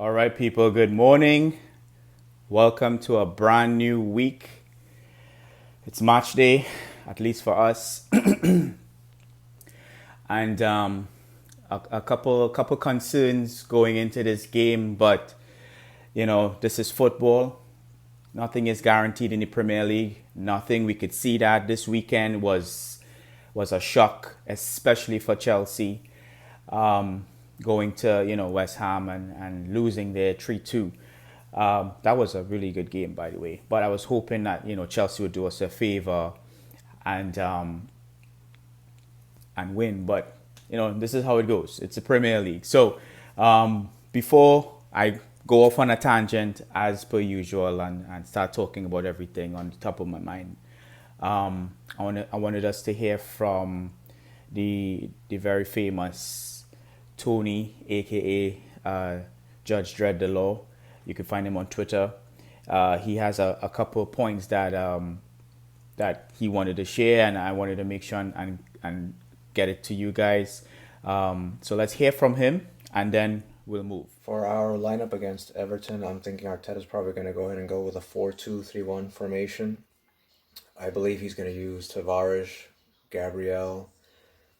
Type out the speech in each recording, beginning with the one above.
All right, people, good morning. Welcome to a brand new week. It's match day, at least for us. And a couple concerns going into this game, but this is football. Nothing is guaranteed in the Premier League. Nothing. We could see that this weekend was a shock, especially for Chelsea. Going to West Ham and losing there 3-2. That was a really good game, by the way. But I was hoping that Chelsea would do us a favor and win. But this is how it goes. It's the Premier League. So before I go off on a tangent as per usual and start talking about everything on the top of my mind, I wanted us to hear from the very famous Tony, aka Judge Dredd the Law. You can find him on Twitter. He has a couple of points that he wanted to share, and I wanted to make sure and get it to you guys. So let's hear from him, and then we'll move. For our lineup against Everton, I'm thinking Arteta's probably going to go ahead and go with a 4-2-3-1 formation. I believe he's going to use Tavares, Gabriel,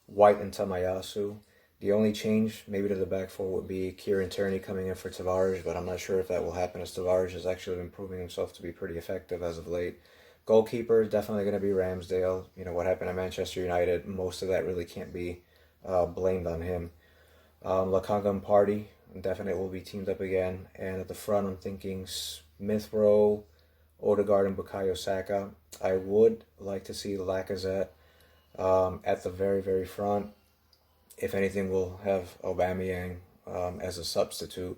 White, and Tamayasu. The only change maybe to the back four would be Kieran Tierney coming in for Tavares, but I'm not sure if that will happen as Tavares has actually been proving himself to be pretty effective as of late. Goalkeeper is definitely going to be Ramsdale. What happened at Manchester United, most of that really can't be blamed on him. Lakanga and Party definitely will be teamed up again. And at the front, I'm thinking Smith Rowe, Odegaard, and Bukayo Saka. I would like to see Lacazette at the very, very front. If anything, we'll have Aubameyang as a substitute,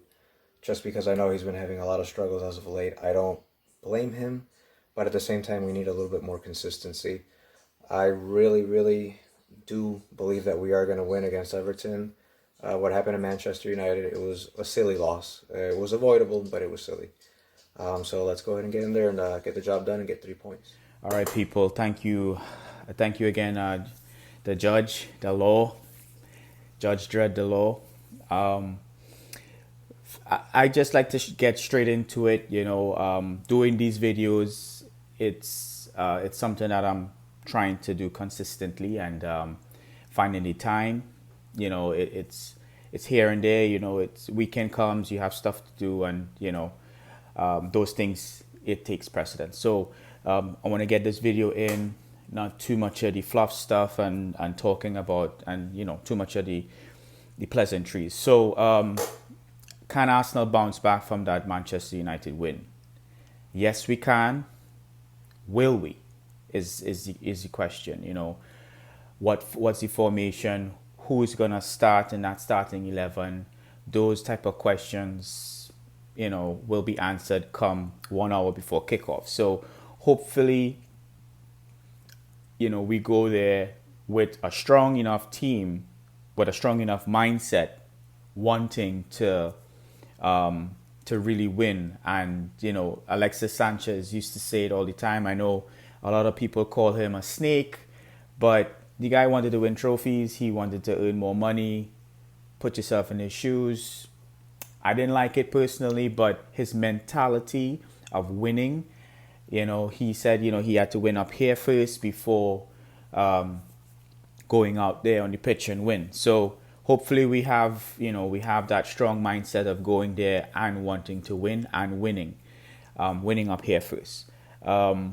just because I know he's been having a lot of struggles as of late. I don't blame him, but at the same time, we need a little bit more consistency. I really, really do believe that we are going to win against Everton. What happened to Manchester United, it was a silly loss. It was avoidable, but it was silly. So let's go ahead and get in there and get the job done and get 3 points. All right, people. Thank you again, the judge, the law. Judge Dredd the Law. I just like to get straight into it. Doing these videos, it's something that I'm trying to do consistently and finding the time. It's here and there. It's weekend comes, you have stuff to do, and those things, it takes precedence. So I want to get this video in. Not too much of the fluff stuff and talking about too much of the pleasantries. So can Arsenal bounce back from that Manchester United win? Yes, we can. Will we? Is the question. What's the formation? Who's gonna start in that starting 11? Those type of questions will be answered come 1 hour before kickoff. So hopefully we go there with a strong enough team, with a strong enough mindset, wanting to really win. And Alexis Sanchez used to say it all the time. I know a lot of people call him a snake, but the guy wanted to win trophies. He wanted to earn more money. Put yourself in his shoes. I didn't like it personally, but his mentality of winning. He said, he had to win up here first before going out there on the pitch and win. So hopefully we have that strong mindset of going there and wanting to win and winning up here first. The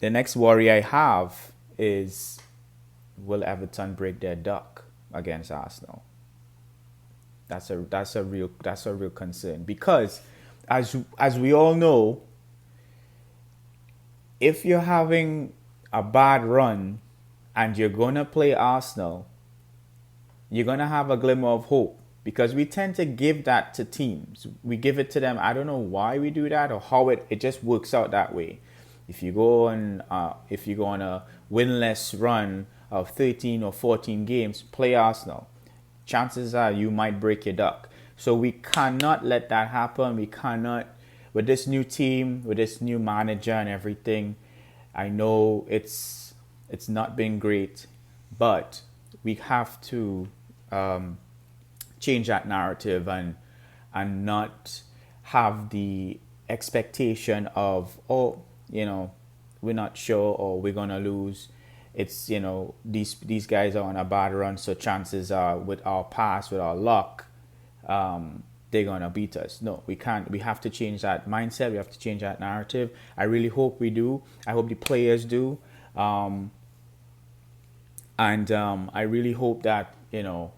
next worry I have is, will Everton break their duck against Arsenal? That's a real concern, because as we all know, if you're having a bad run and you're going to play Arsenal, you're going to have a glimmer of hope, because we tend to give that to teams. We give it to them. I don't know why we do that or how it just works out that way. If you go on a winless run of 13 or 14 games, play Arsenal, chances are you might break your duck. So we cannot let that happen. We cannot. With this new team, with this new manager and everything, I know it's not been great, but we have to change that narrative and and not have the expectation of, oh, you know, we're not sure or we're gonna lose. It's, you know, these guys are on a bad run, so chances are with our pass, with our luck, they're gonna beat us. No, we can't. We have to change that mindset. We have to change that narrative. I really hope we do. I hope the players do. And I really hope that, you know,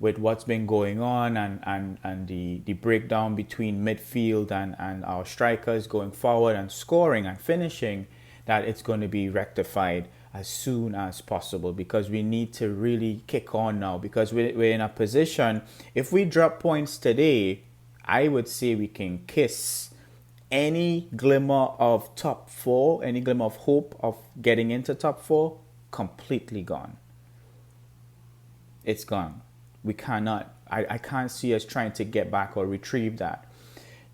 with what's been going on, and the breakdown between midfield and our strikers going forward and scoring and finishing, that it's going to be rectified as soon as possible, because we need to really kick on now, because we're in a position, if we drop points today, I would say we can kiss any glimmer of top four, any glimmer of hope of getting into top four, completely gone. It's gone. We cannot, I can't see us trying to get back or retrieve that.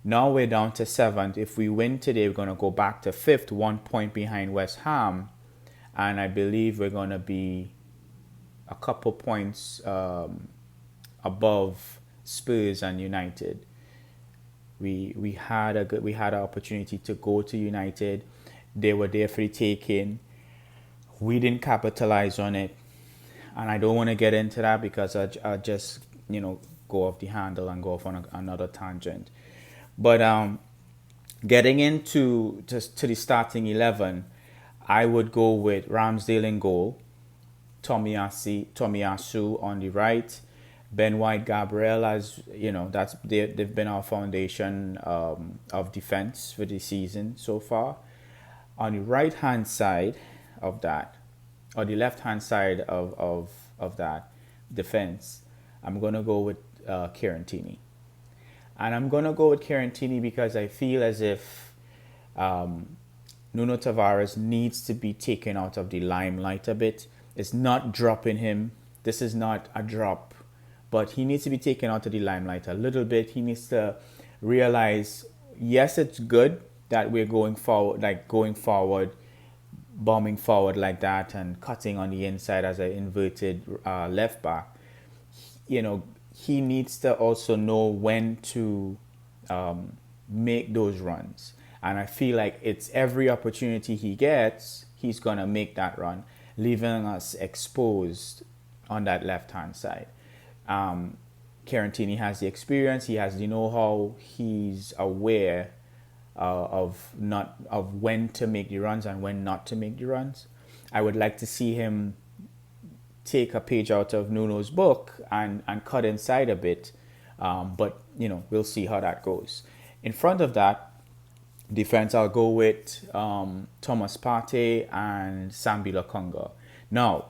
Now we're down to seventh. If we win today, we're going to go back to fifth, 1 point behind West Ham. And I believe we're going to be a couple points above Spurs and United. We had an opportunity to go to United. They were there for the taking. We didn't capitalize on it, and I don't want to get into that because I just, you know, go off the handle and go off on another tangent. But getting into just to the starting 11, I would go with Ramsdale in goal, Tomiyasu on the right, Ben White, Gabriel, as you know, they've been our foundation of defense for the season so far. On the right hand side of that, or the left hand side of that defense, I'm gonna go with Kieran Tierney. And I'm gonna go with Kieran Tierney because I feel as if Nuno Tavares needs to be taken out of the limelight a bit. It's not dropping him. This is not a drop, but he needs to be taken out of the limelight a little bit. He needs to realize, yes, it's good that we're going forward, bombing forward like that and cutting on the inside as an inverted left back. You know, he needs to also know when to make those runs. And I feel like it's every opportunity he gets, he's going to make that run, leaving us exposed on that left-hand side. Kieran Tierney has the experience, he has the know-how, he's aware of when to make the runs and when not to make the runs. I would like to see him take a page out of Nuno's book and cut inside a bit, but you know, we'll see how that goes. In front of that defense, I'll go with Thomas Partey and Sambi Lokonga. Now,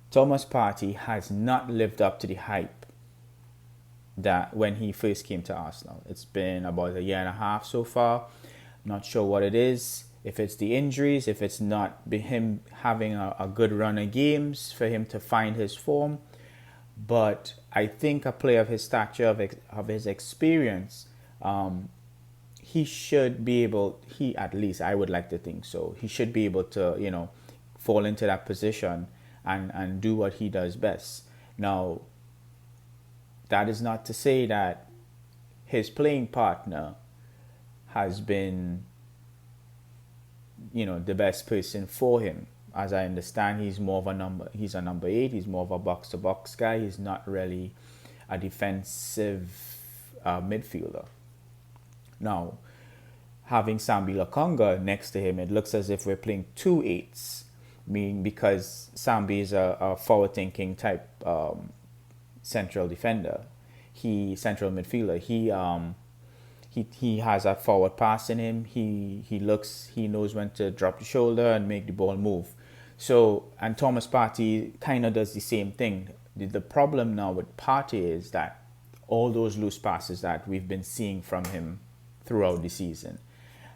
Thomas Partey has not lived up to the hype that when he first came to Arsenal. It's been about a year and a half so far. Not sure what it is. If it's the injuries, if it's not him having a good run of games for him to find his form. But I think a player of his stature, of his experience, he should be able, at least I would like to think so, he should be able to, you know, fall into that position and do what he does best. Now, that is not to say that his playing partner has been, you know, the best person for him. As I understand, he's a number 8, he's more of a box-to-box guy, he's not really a defensive midfielder. Now, having Sambi Lokonga next to him, it looks as if we're playing 2 8s, meaning because Sambi is a forward-thinking type central defender, central midfielder. He has a forward pass in him. He knows when to drop the shoulder and make the ball move. So, and Thomas Partey kind of does the same thing. The problem now with Partey is that all those loose passes that we've been seeing from him throughout the season.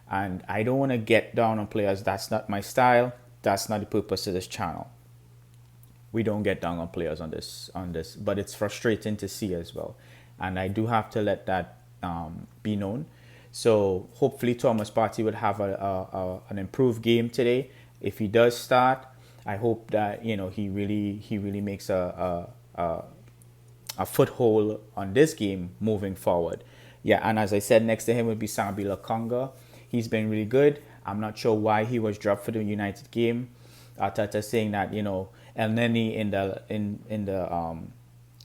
And I don't want to get down on players. That's not my style. That's not the purpose of this channel. We don't get down on players on this, but it's frustrating to see as well. And I do have to let that be known. So hopefully Thomas Partey would have an improved game today. If he does start, I hope that, you know, he really makes a a foothold on this game moving forward. Yeah, and as I said, next to him would be Sambi Lakonga. He's been really good. I'm not sure why he was dropped for the United game. Arteta saying that El Neni in the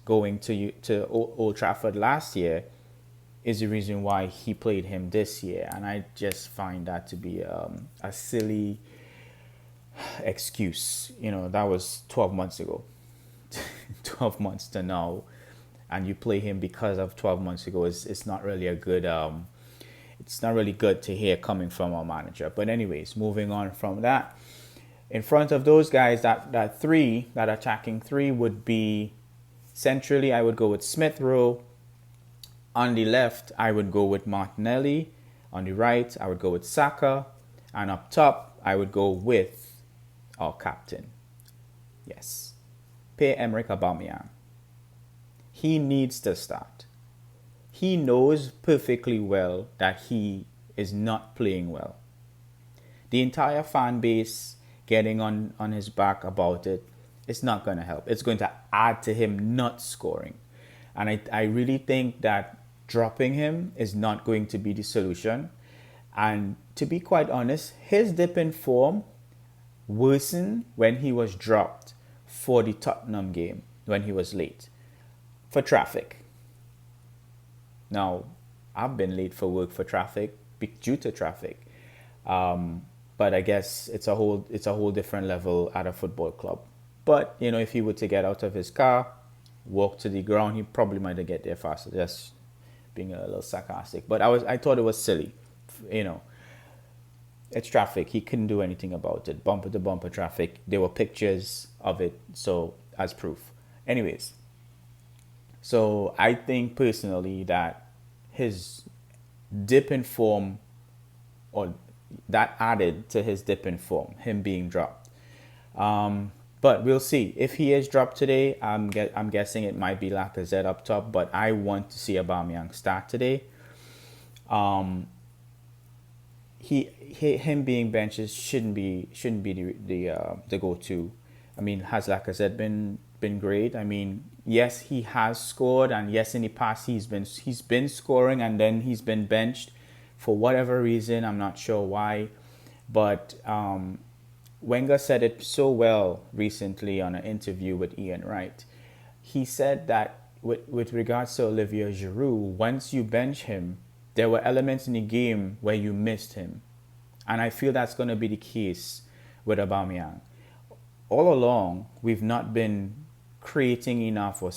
going to Old Trafford last year is the reason why he played him this year, and I just find that to be a silly excuse. That was 12 months ago. 12 months to now, and you play him because of 12 months ago. It's not really a good it's not really good to hear coming from our manager. But anyways, moving on from that, in front of those guys, that attacking three would be centrally. I would go with Smith Rowe. On the left, I would go with Martinelli. On the right, I would go with Saka, and up top, I would go with our captain. Yes, Pierre-Emerick Aubameyang. He needs to start. He knows perfectly well that he is not playing well. The entire fan base getting on his back about it, it's not going to help. It's going to add to him not scoring. And I really think that dropping him is not going to be the solution. And to be quite honest, his dip in form worsened when he was dropped for the Tottenham game, when he was late for traffic. Now, I've been late for work for traffic due to traffic. But I guess it's a whole different level at a football club. But if he were to get out of his car, walk to the ground, he probably might have get there faster. Just being a little sarcastic. But I thought it was silly. It's traffic. He couldn't do anything about it. Bumper to bumper traffic. There were pictures of it, so as proof. Anyways, so I think personally that his dip in form, or that added to his dip in form, him being dropped. But we'll see. If he is dropped today, I'm guessing it might be Lacazette up top, but I want to see Aubameyang start today. Him being benched shouldn't be the go-to. I mean, has Lacazette been great? I mean, yes, he has scored, and yes, in the past he's been scoring, and then he's been benched for whatever reason. I'm not sure why, but Wenger said it so well recently on an interview with Ian Wright. He said that with regards to Olivier Giroud, once you bench him, there were elements in the game where you missed him. And I feel that's going to be the case with Aubameyang. All along, we've not been creating enough or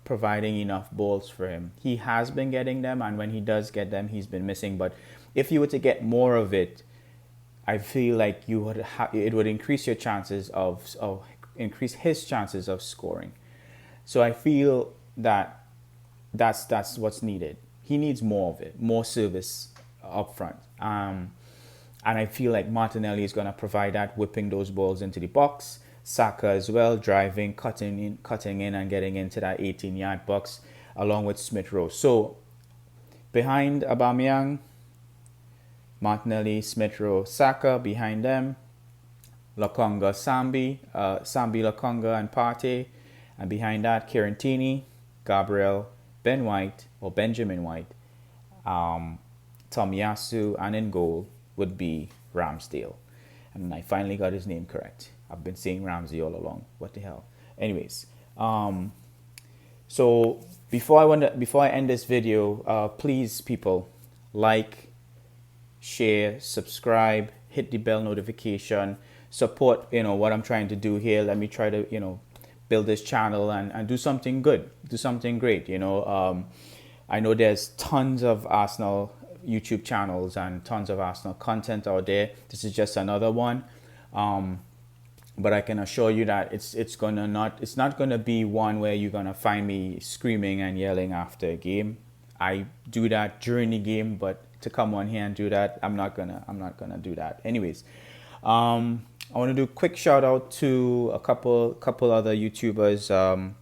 providing enough balls for him. He has been getting them, and when he does get them, he's been missing. But if you were to get more of it, I feel like it would increase your chances of increase his chances of scoring. So I feel that that's what's needed. He needs more of it, more service up front. And I feel like Martinelli is going to provide that, whipping those balls into the box. Saka as well, driving, cutting in and getting into that 18-yard box, along with Smith Rowe. So behind Aubameyang, Martinelli, Smith Rowe, Saka. Behind them, Lakonga, Sambi Lakonga and Partey. And behind that, Kieran Gabriel, Ben White or Benjamin White, Tomiyasu, and in goal would be Ramsdale. And I finally got his name correct. I've been saying Ramsey all along. What the hell? Anyways, so before I end this video, please, people, like, share, subscribe, hit the bell notification, support what I'm trying to do here. Let me try to build this channel and do something good, do something great. I know there's tons of Arsenal YouTube channels and tons of Arsenal content out there. This is just another one. But I can assure you that it's not gonna be one where you're gonna find me screaming and yelling after a game. I do that during the game, but to come on here and do that, I'm not gonna do that. Anyways, I want to do a quick shout out to a couple other YouTubers.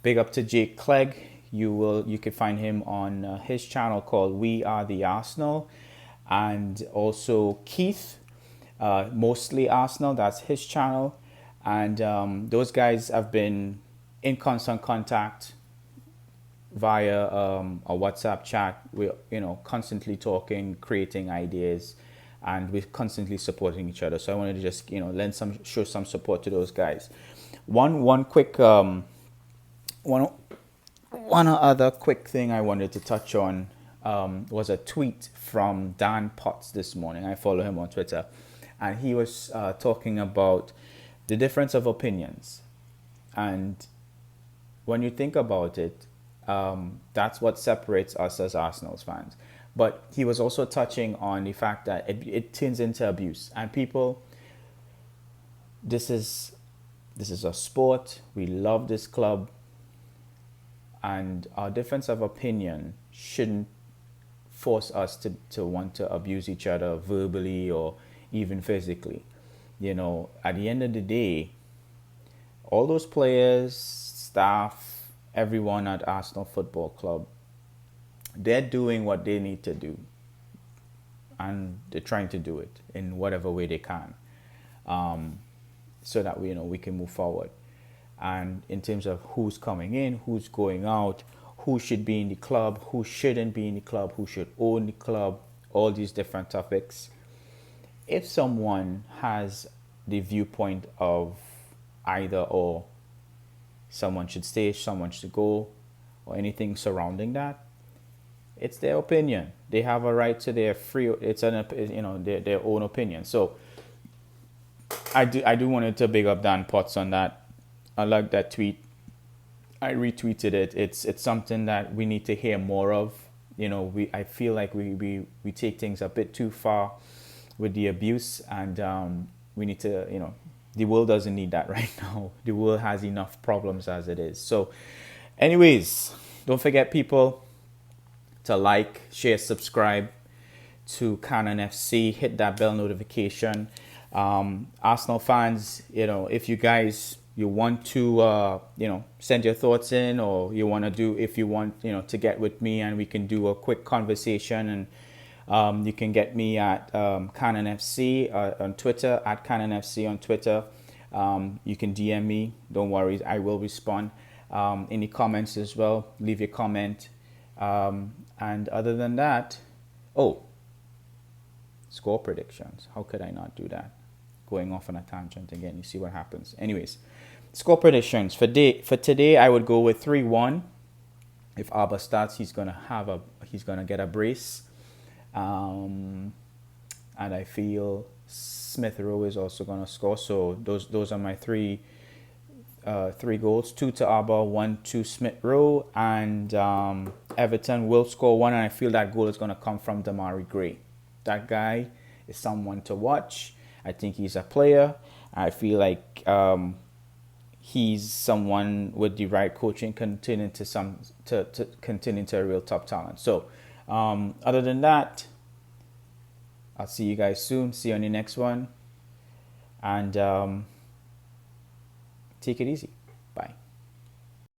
Big up to Jake Clegg. You can find him on his channel called We Are the Arsenal, and also Keith, mostly Arsenal. That's his channel, and those guys have been in constant contact via a WhatsApp chat. We're constantly talking, creating ideas, and we're constantly supporting each other. So I wanted to just show some support to those guys. One quick one one other quick thing I wanted to touch on was a tweet from Dan Potts this morning. I follow him on Twitter, and he was talking about the difference of opinions. And when you think about it, that's what separates us as Arsenal fans. But he was also touching on the fact that it turns into abuse, and people, this is a sport. We love this club, and our difference of opinion shouldn't force us to want to abuse each other verbally or even physically. At the end of the day, all those players, staff, everyone at Arsenal Football Club, they're doing what they need to do, and they're trying to do it in whatever way they can, so that we can move forward. And in terms of who's coming in, who's going out, who should be in the club, who shouldn't be in the club, who should own the club, all these different topics. If someone has the viewpoint of either or, someone should stay, someone should go, or anything surrounding that, it's their opinion. They have a right to their free. It's their own opinion. So I do wanted to big up Dan Potts on that. I like that tweet. I retweeted it. It's something that we need to hear more of. I feel like we take things a bit too far with the abuse, and we need to, the world doesn't need that right now. The world has enough problems as it is. So, anyways, don't forget, people, to like, share, subscribe to Canon FC. Hit that bell notification. Arsenal fans, if you guys you want to send your thoughts in, or you want to if you want to get with me and we can do a quick conversation, and you can get me at Canon FC on Twitter, at Canon FC on Twitter. You can DM me, don't worry, I will respond. In the comments as well, leave your comment. And other than that, score predictions, how could I not do that? Going off on a tangent again, you see what happens. Anyways, score predictions for today, I would go with 3-1. If Alba starts, he's gonna get a brace, and I feel Smith Rowe is also gonna score. So those are my three goals: 2 to Alba, 1 to Smith Rowe, and Everton will score 1. And I feel that goal is gonna come from Damari Gray. That guy is someone to watch. I think he's a player. I feel like he's someone with the right coaching can turn into a real top talent. So other than that, I'll see you guys soon. See you on the next one, and take it easy. Bye.